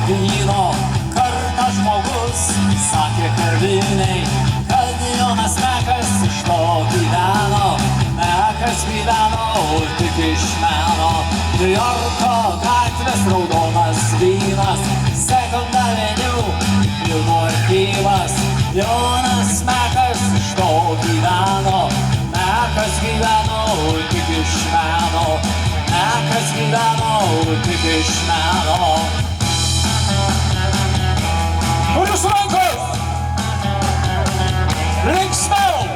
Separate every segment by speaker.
Speaker 1: vyno. Kartą žmogus sakė karviniai, kad Jonas Mekas iš to gyveno. Mekas gyveno tik iš meno. Niujorko gatvės raudonas vynas, Second Avenue filmų archyvas. Jonas Mekas iš to gyveno. Mekas gyveno tik iš meno. Mekas gyveno tik iš meno. Kur jūsų rankos? Linksmiau!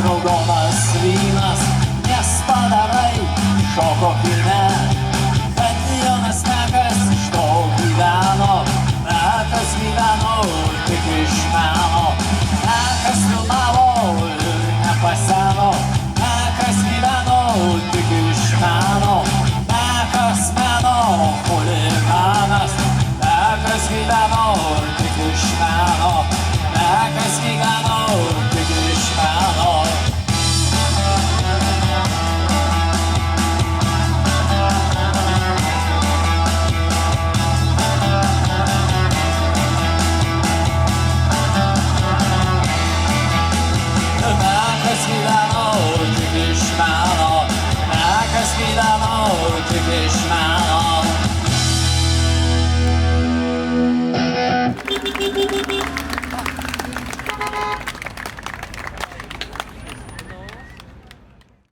Speaker 1: Raudonas vynas, nes padarai šoko kine, kad Jonas Mekas iš to gyveno. Mekas gyveno tik iš meno. Mekas filmavo ir nepaseno. Mekas gyveno tik iš meno. Mekas meno chuliganas. Mekas gyveno tik iš meno. Mekas gyveno tik iš meno. Mekas gyveno tik iš meno.